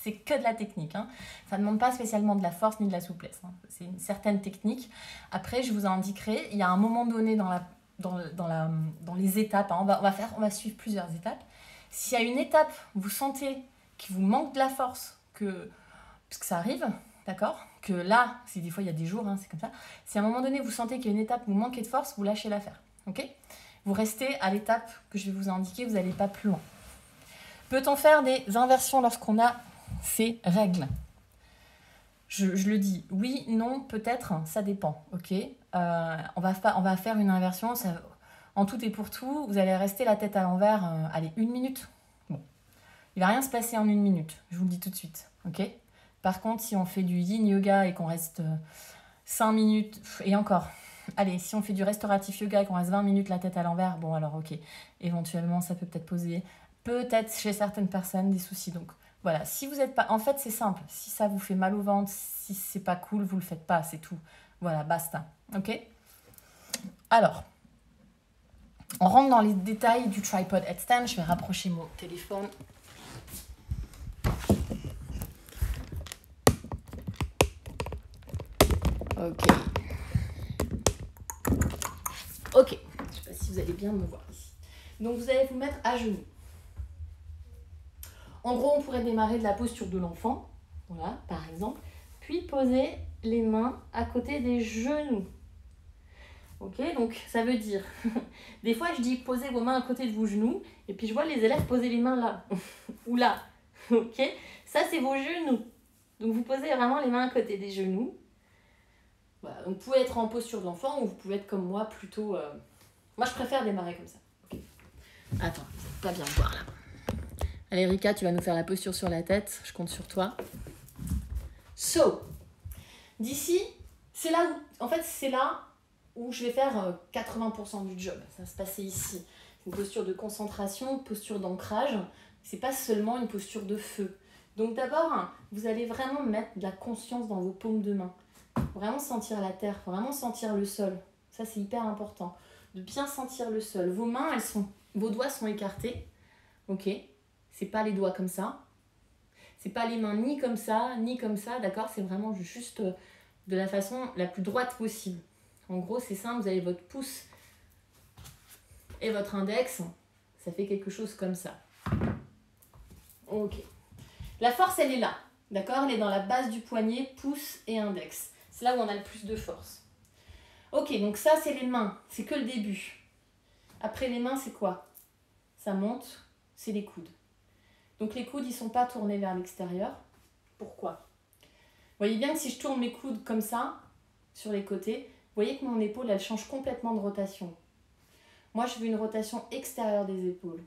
c'est que de la technique. Hein. Ça ne demande pas spécialement de la force ni de la souplesse. Hein. C'est une certaine technique. Après, je vous indiquerai, il y a un moment donné dans les étapes, hein, on va suivre plusieurs étapes. S'il y a une étape, vous sentez qu'il vous manque de la force, parce que ça arrive, d'accord, que là, des fois il y a des jours, hein, c'est comme ça. Si à un moment donné vous sentez qu'il y a une étape où vous manquez de force, vous lâchez l'affaire, ok? Vous restez à l'étape que je vais vous indiquer, vous n'allez pas plus loin. Peut-on faire des inversions lorsqu'on a ces règles? Je le dis, oui, non, peut-être, ça dépend, ok? On va faire une inversion, en tout et pour tout, vous allez rester la tête à l'envers, allez, 1 minute. Bon, il ne va rien se passer en 1 minute, je vous le dis tout de suite, ok? Par contre, si on fait du yin yoga et qu'on reste 5 minutes, et encore, allez, si on fait du restauratif yoga et qu'on reste 20 minutes la tête à l'envers, bon alors ok, éventuellement ça peut peut-être poser, peut-être chez certaines personnes, des soucis. Donc voilà, si vous n'êtes pas, en fait c'est simple, si ça vous fait mal au ventre, si c'est pas cool, vous le faites pas, c'est tout. Voilà, basta, ok? Alors, on rentre dans les détails du tripod headstand, je vais rapprocher mon téléphone. Ok. Ok, je ne sais pas si vous allez bien me voir ici. Donc vous allez vous mettre à genoux. En gros, on pourrait démarrer de la posture de l'enfant, voilà, par exemple, puis poser les mains à côté des genoux. Ok, donc ça veut dire, des fois je dis posez vos mains à côté de vos genoux, et puis je vois les élèves poser les mains là, ou là, ok? Ça c'est vos genoux. Donc vous posez vraiment les mains à côté des genoux. Voilà, donc vous pouvez être en posture de l'enfant, ou vous pouvez être comme moi, plutôt... Moi je préfère démarrer comme ça. Okay. Attends, vous n'êtes pas bien me voir là. Allez Rika, tu vas nous faire la posture sur la tête, je compte sur toi. So, d'ici, c'est là où, en fait c'est là où je vais faire 80% du job. Ça va se passer ici. Une posture de concentration, une posture d'ancrage. C'est pas seulement une posture de feu. Donc d'abord, vous allez vraiment mettre de la conscience dans vos paumes de main. Vraiment sentir la terre, vraiment sentir le sol. Ça c'est hyper important. De bien sentir le sol. Vos mains, vos doigts sont écartés. Ok? C'est pas les doigts comme ça. C'est pas les mains ni comme ça, ni comme ça, d'accord? C'est vraiment juste de la façon la plus droite possible. En gros, c'est simple, vous avez votre pouce et votre index. Ça fait quelque chose comme ça. Ok. La force, elle est là, d'accord? Elle est dans la base du poignet, pouce et index. C'est là où on a le plus de force. Ok, donc ça, c'est les mains. C'est que le début. Après les mains, c'est quoi? Ça monte, c'est les coudes. Donc les coudes, ils ne sont pas tournés vers l'extérieur. Pourquoi? Vous voyez bien que si je tourne mes coudes comme ça, sur les côtés, vous voyez que mon épaule, elle change complètement de rotation. Moi, je veux une rotation extérieure des épaules.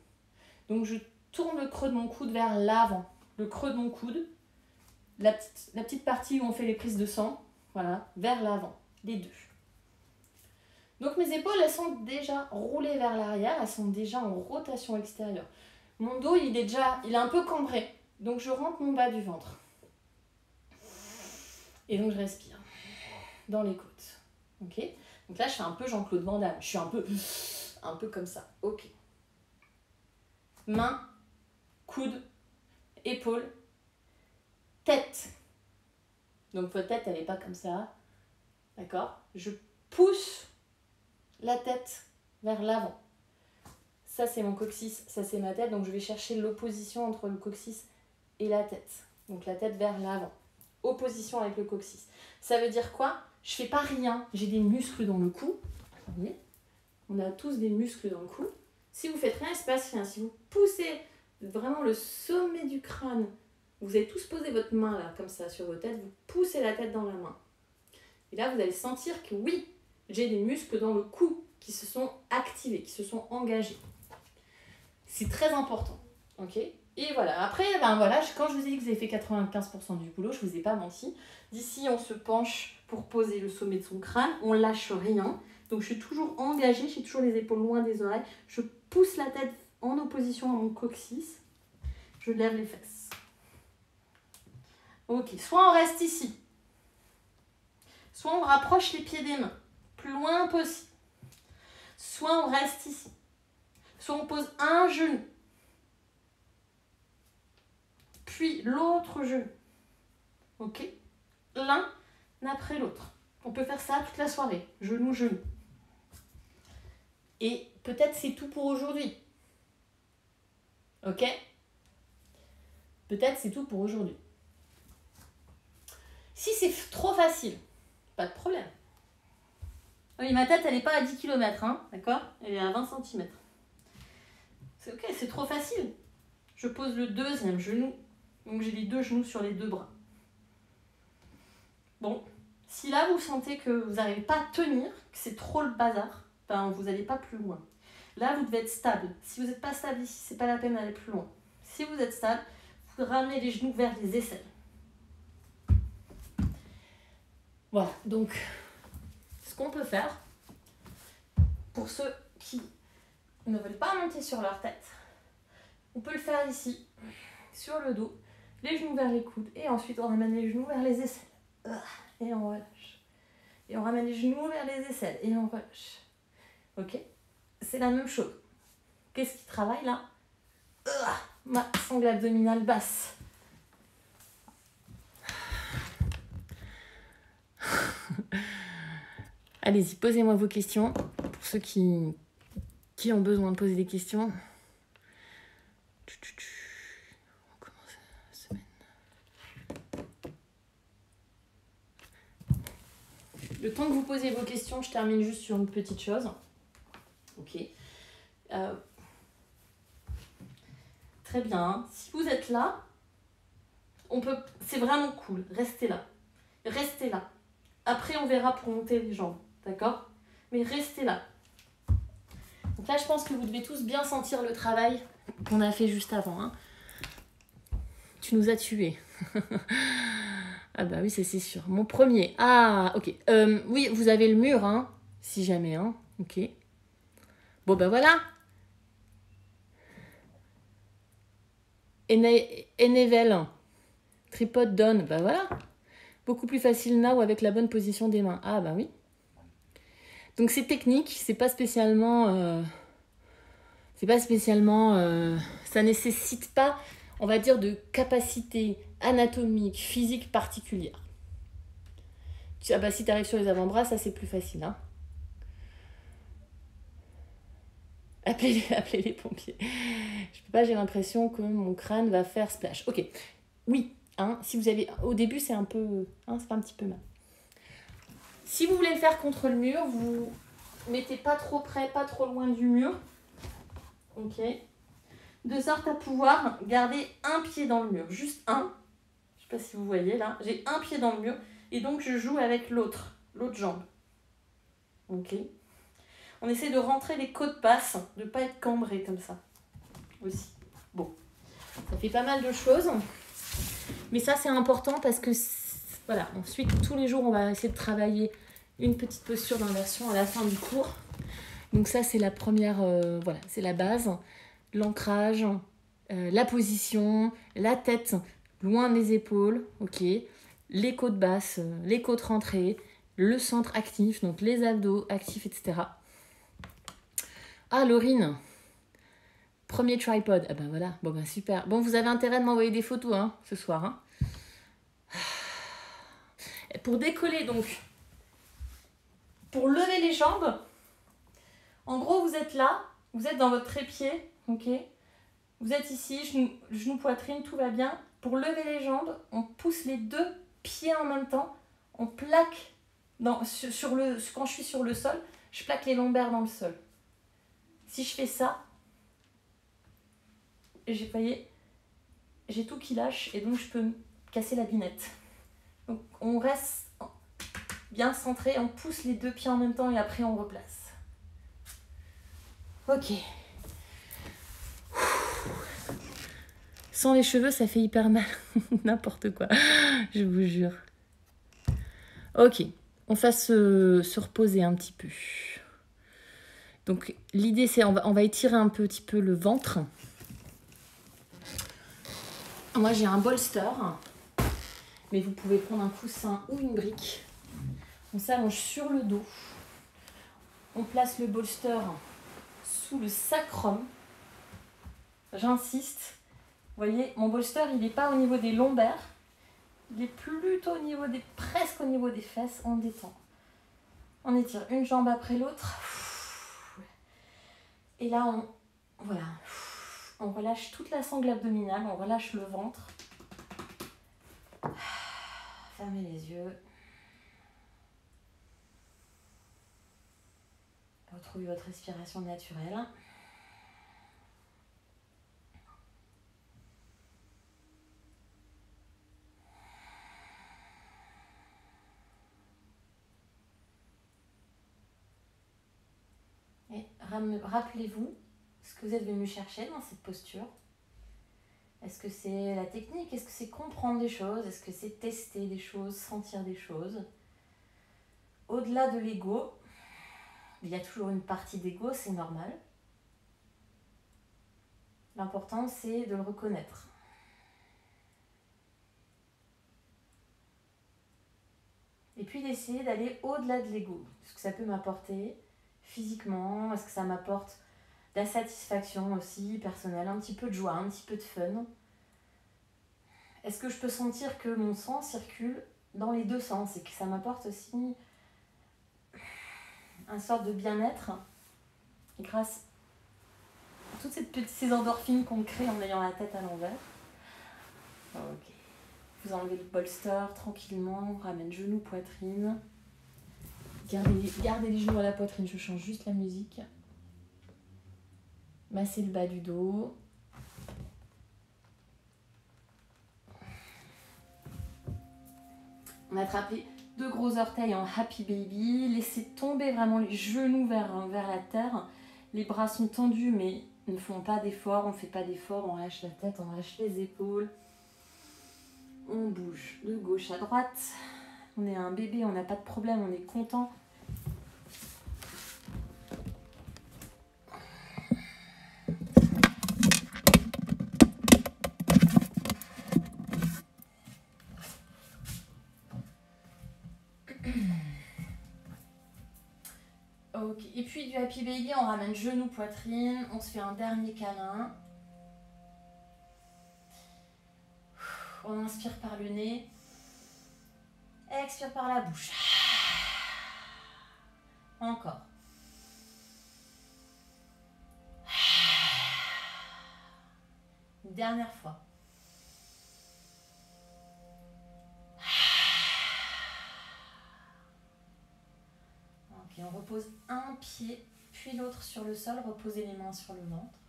Donc je tourne le creux de mon coude vers l'avant. Le creux de mon coude, la petite partie où on fait les prises de sang, voilà, vers l'avant, les deux. Donc mes épaules, elles sont déjà roulées vers l'arrière, elles sont déjà en rotation extérieure. Mon dos, il est un peu cambré, donc je rentre mon bas du ventre. Et donc je respire dans les côtes. Ok ? Donc là, je fais un peu Jean-Claude Van Damme. Je suis un peu comme ça. Ok. Main, coude, épaule, tête. Donc votre tête, elle n'est pas comme ça. D'accord ? Je pousse la tête vers l'avant. Ça, c'est mon coccyx, ça, c'est ma tête. Donc je vais chercher l'opposition entre le coccyx et la tête. Donc la tête vers l'avant. Opposition avec le coccyx. Ça veut dire quoi ? Je fais pas rien. J'ai des muscles dans le cou. Vous voyez ? On a tous des muscles dans le cou. Si vous faites rien, il ne se passe rien. Si vous poussez vraiment le sommet du crâne, vous allez tous poser votre main là, comme ça, sur votre tête. Vous poussez la tête dans la main. Et là, vous allez sentir que oui, j'ai des muscles dans le cou qui se sont activés, qui se sont engagés. C'est très important. Ok ? Et voilà. Après, voilà, quand je vous ai dit que vous avez fait 95% du boulot, je ne vous ai pas menti. D'ici, on se penche pour poser le sommet de son crâne. On ne lâche rien. Donc, je suis toujours engagée. J'ai toujours les épaules loin des oreilles. Je pousse la tête en opposition à mon coccyx. Je lève les fesses. Ok. Soit on reste ici. Soit on rapproche les pieds des mains. Plus loin possible. Soit on reste ici. Soit on pose un genou. Puis l'autre genou. Ok ? L'un après l'autre. On peut faire ça toute la soirée. Genou, genou. Et peut-être c'est tout pour aujourd'hui. Ok ? Peut-être c'est tout pour aujourd'hui. Si c'est trop facile, pas de problème. Oui, ma tête, elle n'est pas à 10 km, hein, d'accord ? Elle est à 20 cm. C'est ok, c'est trop facile. Je pose le deuxième genou. Donc j'ai les deux genoux sur les deux bras. Bon, si là vous sentez que vous n'arrivez pas à tenir, que c'est trop le bazar, ben vous n'allez pas plus loin. Là, vous devez être stable. Si vous n'êtes pas stable ici, c'est pas la peine d'aller plus loin. Si vous êtes stable, vous ramenez les genoux vers les aisselles. Voilà, donc ce qu'on peut faire, pour ceux qui ne veulent pas monter sur leur tête, on peut le faire ici, sur le dos, les genoux vers les coudes, et ensuite on ramène les genoux vers les aisselles. Et on relâche. Et on ramène les genoux vers les aisselles, et on relâche. Ok ? C'est la même chose. Qu'est-ce qui travaille là ? Ma sangle abdominale basse. Allez-y, posez-moi vos questions. Pour ceux qui ont besoin de poser des questions. On commence la semaine. Le temps que vous posez vos questions, je termine juste sur une petite chose. Ok. Très bien. Si vous êtes là, c'est vraiment cool. Restez là. Restez là. Après, on verra pour monter les jambes. D'accord ? Mais restez là. Donc là, je pense que vous devez tous bien sentir le travail qu'on a fait juste avant. Hein. Tu nous as tués. Ah bah oui, c'est sûr. Mon premier. Ah, ok. Oui, vous avez le mur, hein, si jamais. Hein. Ok. Bon, bah voilà. Enevel. Tripod down. Bah voilà. Beaucoup plus facile now avec la bonne position des mains. Ah bah oui. Donc c'est technique, c'est pas spécialement... ça nécessite pas, on va dire, de capacité anatomique, physique particulière. Ah bah si tu arrives sur les avant-bras, ça c'est plus facile. Hein. Appelez les pompiers. Je peux pas, j'ai l'impression que mon crâne va faire splash. Ok, oui, hein, si vous avez... Au début, c'est un peu... Hein, c'est pas un petit peu mal. Si vous voulez le faire contre le mur, vous mettez pas trop près, pas trop loin du mur. Ok. De sorte à pouvoir garder un pied dans le mur. Juste un. Je sais pas si vous voyez là. J'ai un pied dans le mur. Et donc je joue avec l'autre jambe. Ok. On essaie de rentrer les côtes basses, de ne pas être cambré comme ça. Aussi. Ça fait pas mal de choses. Mais ça, c'est important parce que, voilà, ensuite, tous les jours, on va essayer de travailler une petite posture d'inversion à la fin du cours. Donc ça, c'est la première, voilà, c'est la base. L'ancrage, la position, la tête loin des épaules, ok. Les côtes basses, les côtes rentrées, le centre actif, donc les abdos actifs, etc. Ah, Laurine, premier tripod. Ah ben voilà, bon ben super. Bon, vous avez intérêt de m'envoyer des photos hein, ce soir. Hein. Pour décoller donc, pour lever les jambes, en gros vous êtes là, vous êtes dans votre trépied, ok. Vous êtes ici, genou, poitrine, tout va bien. Pour lever les jambes, on pousse les deux pieds en même temps, on plaque, quand je suis sur le sol, je plaque les lombaires dans le sol. Si je fais ça, vous voyez, j'ai tout qui lâche et donc je peux me casser la binette. Donc on reste bien centré, on pousse les deux pieds en même temps et après on replace. Ok. Sans les cheveux, ça fait hyper mal. N'importe quoi, je vous jure. Ok, on va se reposer un petit peu. Donc l'idée c'est on va étirer un petit peu le ventre. Moi j'ai un bolster, mais vous pouvez prendre un coussin ou une brique. On s'allonge sur le dos. On place le bolster sous le sacrum. J'insiste. Vous voyez, mon bolster il n'est pas au niveau des lombaires. Il est plutôt au niveau presque au niveau des fesses. On détend. On étire une jambe après l'autre. Et là, on relâche toute la sangle abdominale, on relâche le ventre. Fermez les yeux. Retrouvez votre respiration naturelle. Et rappelez-vous ce que vous êtes venu chercher dans cette posture. Est-ce que c'est la technique? Est-ce que c'est comprendre des choses? Est-ce que c'est tester des choses, sentir des choses? Au-delà de l'ego, il y a toujours une partie d'ego, c'est normal. L'important, c'est de le reconnaître. Et puis d'essayer d'aller au-delà de l'ego. Ce que ça peut m'apporter physiquement, est-ce que ça m'apporte de la satisfaction aussi personnelle, un petit peu de joie, un petit peu de fun. Est-ce que je peux sentir que mon sang circule dans les deux sens et que ça m'apporte aussi une sorte de bien-être grâce à toutes ces endorphines qu'on crée en ayant la tête à l'envers. Ok. Vous enlevez le bolster tranquillement, ramène genou, poitrine. Gardez les genoux à la poitrine, je change juste la musique. Massez le bas du dos. On attrape les deux gros orteils en happy baby. Laissez tomber vraiment les genoux vers la terre. Les bras sont tendus mais ne font pas d'effort. On ne fait pas d'effort, on lâche la tête, on lâche les épaules. On bouge de gauche à droite. On est un bébé, on n'a pas de problème, on est content. Ok, et puis du happy baby, on ramène genou, poitrine, on se fait un dernier câlin. On inspire par le nez, expire par la bouche. Encore. Une dernière fois. Ok, on repose un pied, puis l'autre sur le sol. Reposez les mains sur le ventre.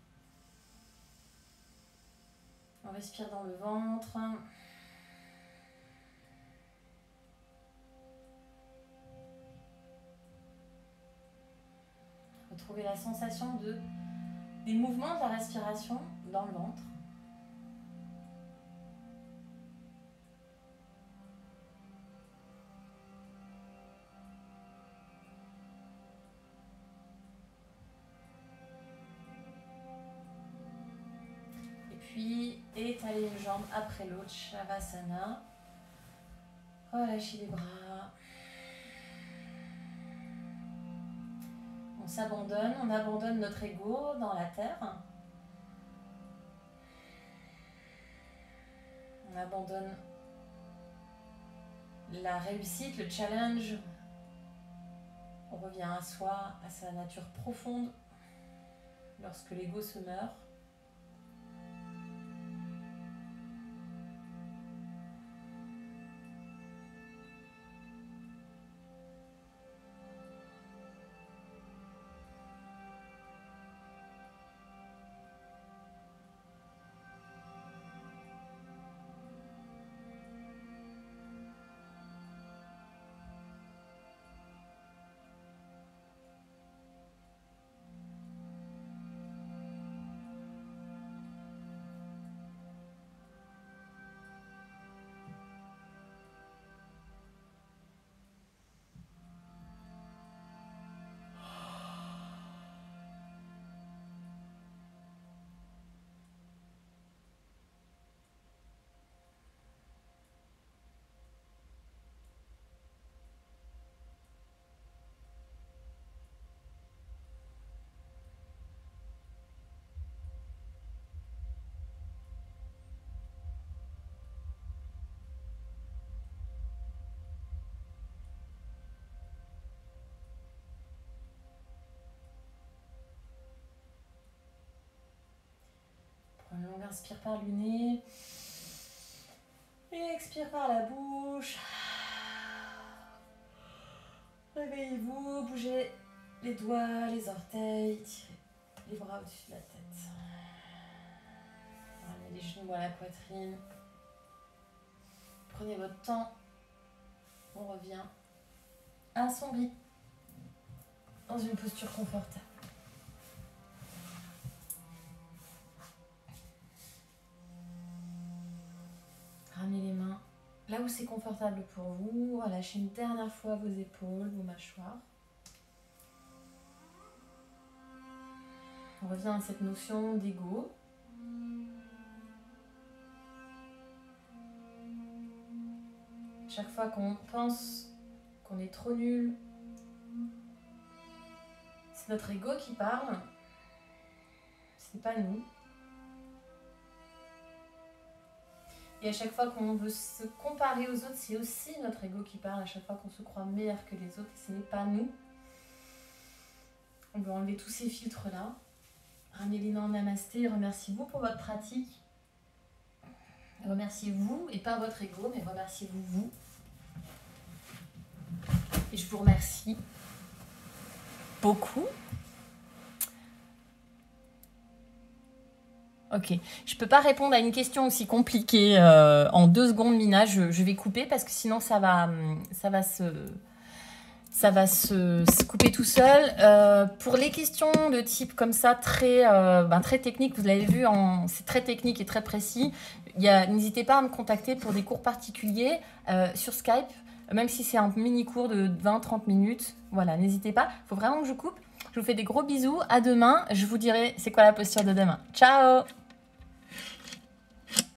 On respire dans le ventre. Retrouvez la sensation des mouvements de la respiration dans le ventre. Puis étaler une jambe après l'autre, Shavasana. Relâchez les bras. On s'abandonne, on abandonne notre ego dans la terre. On abandonne la réussite, le challenge. On revient à soi, à sa nature profonde lorsque l'ego se meurt. Prends une longue inspire par le nez. Et expire par la bouche. Réveillez-vous, bougez les doigts, les orteils, tirez les bras au-dessus de la tête. Ramenez les genoux à la poitrine. Prenez votre temps. On revient assombri dans une posture confortable. Ramenez les mains là où c'est confortable pour vous. Relâchez une dernière fois vos épaules, vos mâchoires. On revient à cette notion d'ego. Chaque fois qu'on pense qu'on est trop nul, c'est notre ego qui parle. Ce n'est pas nous. Et à chaque fois qu'on veut se comparer aux autres, c'est aussi notre ego qui parle. À chaque fois qu'on se croit meilleur que les autres, ce n'est pas nous. On veut enlever tous ces filtres-là. Ramenez les mains en namasté. Remerciez-vous pour votre pratique. Remerciez-vous, et pas votre ego, mais remerciez-vous vous. Et je vous remercie beaucoup. Ok, je ne peux pas répondre à une question aussi compliquée en 2 secondes, Mina. Je vais couper parce que sinon ça va se couper tout seul. Pour les questions de type comme ça, très technique, vous l'avez vu, c'est très technique et très précis. N'hésitez pas à me contacter pour des cours particuliers sur Skype, même si c'est un mini-cours de 20-30 minutes. Voilà, n'hésitez pas. Il faut vraiment que je coupe. Je vous fais des gros bisous. À demain. Je vous dirai c'est quoi la posture de demain. Ciao!